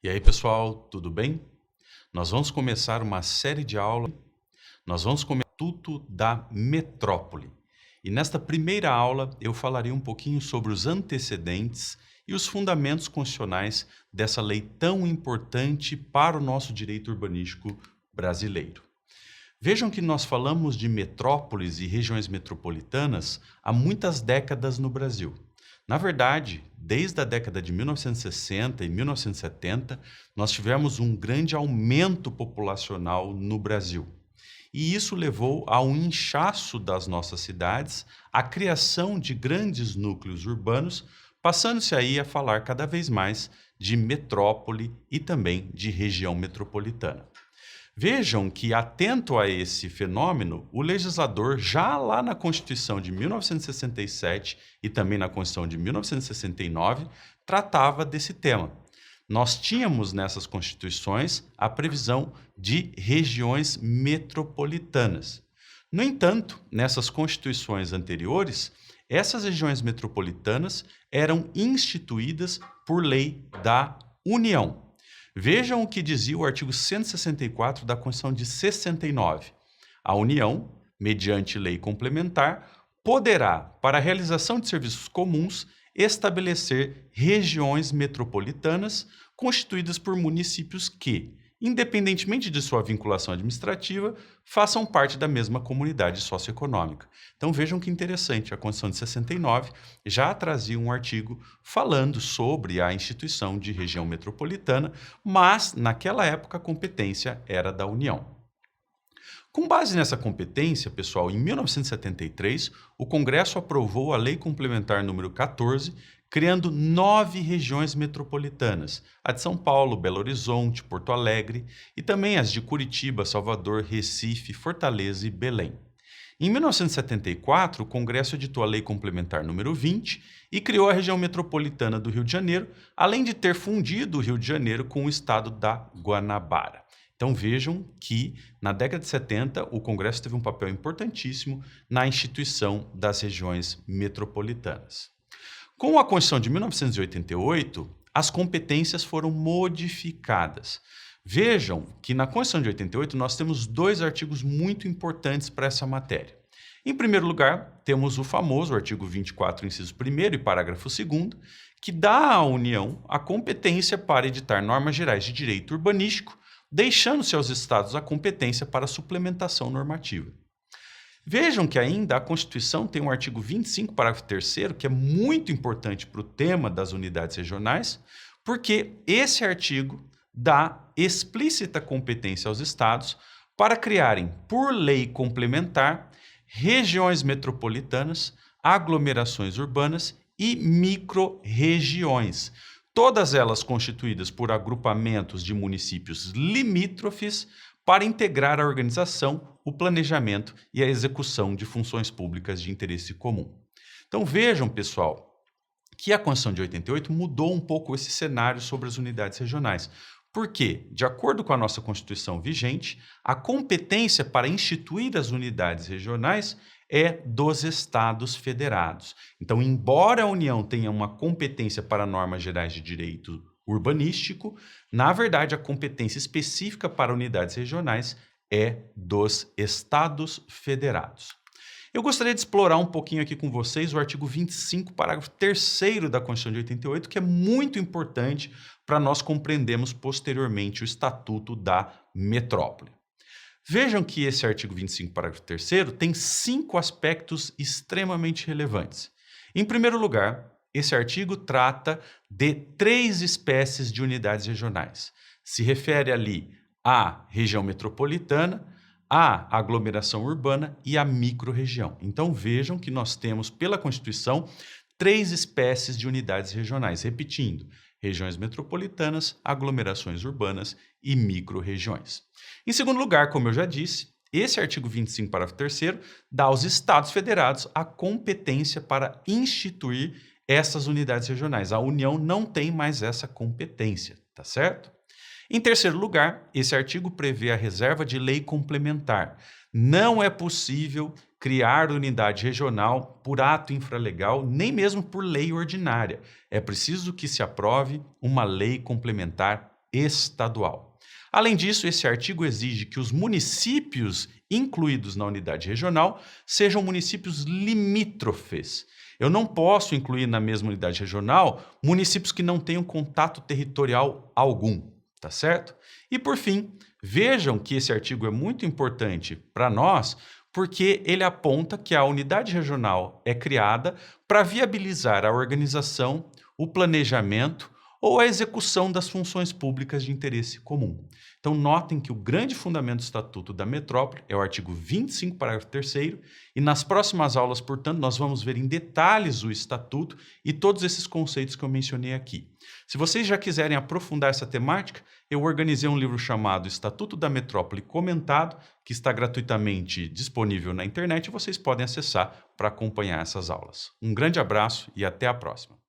E aí, pessoal, tudo bem? Nós vamos começar uma série de aulas. Nós vamos começar o Estatuto da Metrópole. E nesta primeira aula eu falarei um pouquinho sobre os antecedentes e os fundamentos constitucionais dessa lei tão importante para o nosso direito urbanístico brasileiro. Vejam que nós falamos de metrópoles e regiões metropolitanas há muitas décadas no Brasil. Na verdade, desde a década de 1960 e 1970, nós tivemos um grande aumento populacional no Brasil. E isso levou ao inchaço das nossas cidades, à criação de grandes núcleos urbanos, passando-se aí a falar cada vez mais de metrópole e também de região metropolitana. Vejam que, atento a esse fenômeno, o legislador, já lá na Constituição de 1967 e também na Constituição de 1969, tratava desse tema. Nós tínhamos nessas constituições a previsão de regiões metropolitanas. No entanto, nessas constituições anteriores, essas regiões metropolitanas eram instituídas por lei da União. Vejam o que dizia o artigo 164 da Constituição de 69. A União, mediante lei complementar, poderá, para a realização de serviços comuns, estabelecer regiões metropolitanas constituídas por municípios que, independentemente de sua vinculação administrativa, façam parte da mesma comunidade socioeconômica. Então vejam que interessante, a Constituição de 69 já trazia um artigo falando sobre a instituição de região metropolitana, mas naquela época a competência era da União. Com base nessa competência, pessoal, em 1973, o Congresso aprovou a Lei Complementar número 14, criando 9 regiões metropolitanas, a de São Paulo, Belo Horizonte, Porto Alegre e também as de Curitiba, Salvador, Recife, Fortaleza e Belém. Em 1974, o Congresso editou a Lei Complementar número 20 e criou a região metropolitana do Rio de Janeiro, além de ter fundido o Rio de Janeiro com o estado da Guanabara. Então vejam que na década de 70 o Congresso teve um papel importantíssimo na instituição das regiões metropolitanas. Com a Constituição de 1988, as competências foram modificadas. Vejam que na Constituição de 88 nós temos 2 artigos muito importantes para essa matéria. Em primeiro lugar, temos o famoso artigo 24, inciso 1º e parágrafo 2º, que dá à União a competência para editar normas gerais de direito urbanístico, deixando-se aos estados a competência para a suplementação normativa. Vejam que ainda a Constituição tem um artigo 25, parágrafo 3º, que é muito importante para o tema das unidades regionais, porque esse artigo dá explícita competência aos estados para criarem, por lei complementar, regiões metropolitanas, aglomerações urbanas e micro-regiões, todas elas constituídas por agrupamentos de municípios limítrofes para integrar a organização, o planejamento e a execução de funções públicas de interesse comum. Então vejam, pessoal, que a Constituição de 88 mudou um pouco esse cenário sobre as unidades regionais. Porque, de acordo com a nossa Constituição vigente, a competência para instituir as unidades regionais é dos Estados federados. Então, embora a União tenha uma competência para normas gerais de direito urbanístico, na verdade, a competência específica para unidades regionais é dos Estados federados. Eu gostaria de explorar um pouquinho aqui com vocês o artigo 25, parágrafo 3º da Constituição de 88, que é muito importante para nós compreendermos posteriormente o Estatuto da Metrópole. Vejam que esse artigo 25, parágrafo 3º, tem 5 aspectos extremamente relevantes. Em primeiro lugar, esse artigo trata de 3 espécies de unidades regionais. Se refere ali à região metropolitana, à aglomeração urbana e à microrregião. Então vejam que nós temos pela Constituição 3 espécies de unidades regionais, repetindo, regiões metropolitanas, aglomerações urbanas e microrregiões. Em segundo lugar, como eu já disse, esse artigo 25, parágrafo 3º, dá aos Estados federados a competência para instituir essas unidades regionais. A União não tem mais essa competência, tá certo? Em terceiro lugar, esse artigo prevê a reserva de lei complementar. Não é possível criar unidade regional por ato infralegal, nem mesmo por lei ordinária. É preciso que se aprove uma lei complementar estadual. Além disso, esse artigo exige que os municípios incluídos na unidade regional sejam municípios limítrofes. Eu não posso incluir na mesma unidade regional municípios que não tenham contato territorial algum, tá certo? E por fim, vejam que esse artigo é muito importante para nós, porque ele aponta que a unidade regional é criada para viabilizar a organização, o planejamento ou a execução das funções públicas de interesse comum. Então, notem que o grande fundamento do Estatuto da Metrópole é o artigo 25, parágrafo 3º, e nas próximas aulas, portanto, nós vamos ver em detalhes o Estatuto e todos esses conceitos que eu mencionei aqui. Se vocês já quiserem aprofundar essa temática, eu organizei um livro chamado Estatuto da Metrópole Comentado, que está gratuitamente disponível na internet e vocês podem acessar para acompanhar essas aulas. Um grande abraço e até a próxima.